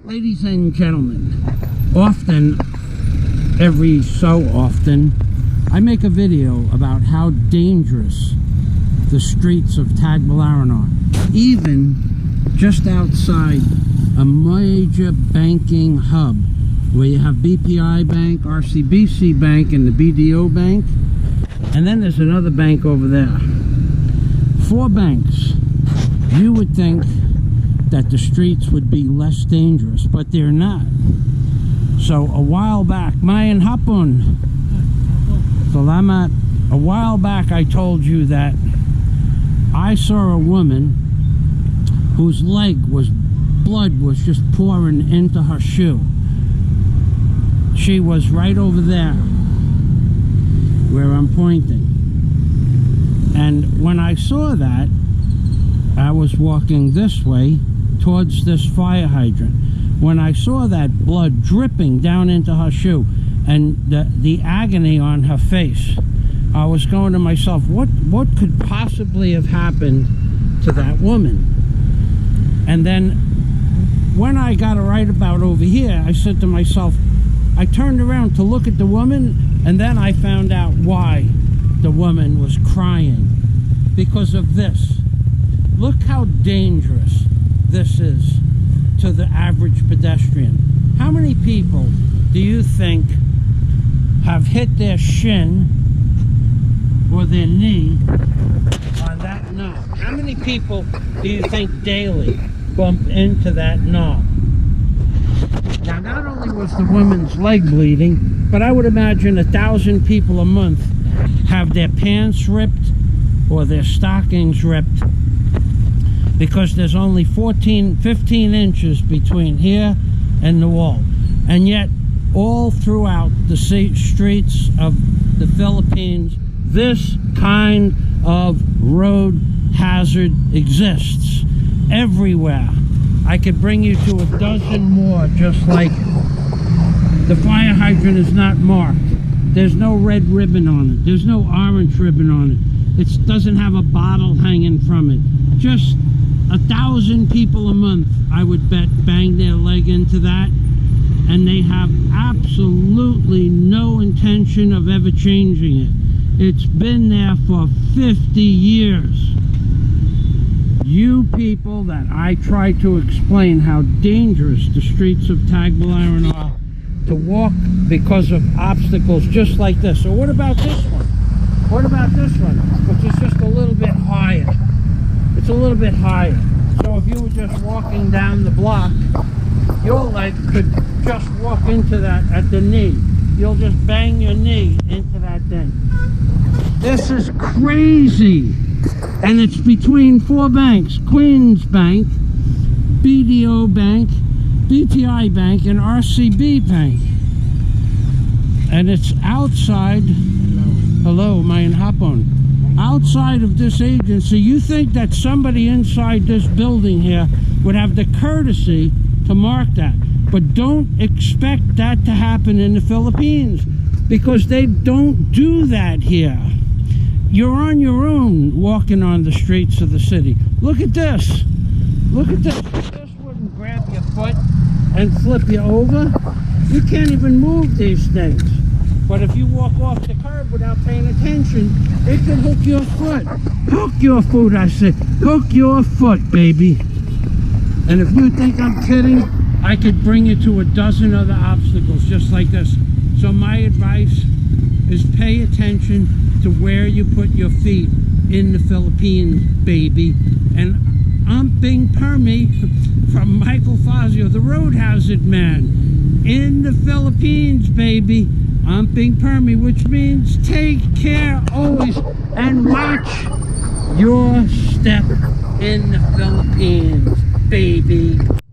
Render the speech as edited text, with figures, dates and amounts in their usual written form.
Ladies and gentlemen, often, every so often, I make a video about how dangerous the streets of Tagbilaran are. Even just outside a major banking hub where you have BPI Bank, RCBC Bank, and the BDO Bank. And then there's another bank over there. 4 banks. You would think that the streets would be less dangerous, but they're not. So a while back, Mayan Hapon, Salamat, a while back I told you that I saw a woman whose blood was just pouring into her shoe. She was right over there where I'm pointing. And when I saw that, I was walking this way towards this fire hydrant. When I saw that blood dripping down into her shoe and the agony on her face, I was going to myself, what could possibly have happened to that woman? And then when I got it right about over here, I said to myself, I turned around to look at the woman, and then I found out why the woman was crying. Because of this. Look how dangerous this is to the average pedestrian. How many people do you think have hit their shin or their knee on that knob? How many people do you think daily bump into that knob? Now, not only was the woman's leg bleeding, but I would imagine 1,000 people a month have their pants ripped or their stockings ripped because there's only 15 inches between here and the wall. And yet, all throughout the streets of the Philippines, this kind of road hazard exists everywhere. I could bring you to a dozen more, just like the fire hydrant is not marked. There's no red ribbon on it. There's no orange ribbon on it. It doesn't have a bottle hanging from it. Just 1,000 people a month, I would bet, bang their leg into that, and they have absolutely no intention of ever changing it. It's been there for 50 years. You people that I try to explain how dangerous the streets of Tagbilaran are to walk because of obstacles just like this. So what about this one? What about this one, which is just a little bit higher? It's a little bit higher. So if you were just walking down the block, your leg could just walk into that at the knee. You'll just bang your knee into that thing. This is crazy. And it's between 4 banks: Queens Bank, BDO Bank, BPI Bank, and RCB Bank. And it's outside, hello, Mayan Hapon, outside of this agency. You think that somebody inside this building here would have the courtesy to mark that. But don't expect that to happen in the Philippines, because they don't do that here. You're on your own walking on the streets of the city. Look at this. Look at this. If this wouldn't grab your foot and flip you over, you can't even move these things. But if you walk off the curb without paying attention, it can hook your foot. Hook your foot, I say. Hook your foot, baby. And if you think I'm kidding, I could bring you to a dozen other obstacles just like this. So my advice is pay attention to where you put your feet in the Philippines, baby. And I'm Bing Permy from Michael FAZIO, the road hazard man. In the Philippines, baby. I'm Bing Permy, which means take care always and watch your step in the Philippines, baby.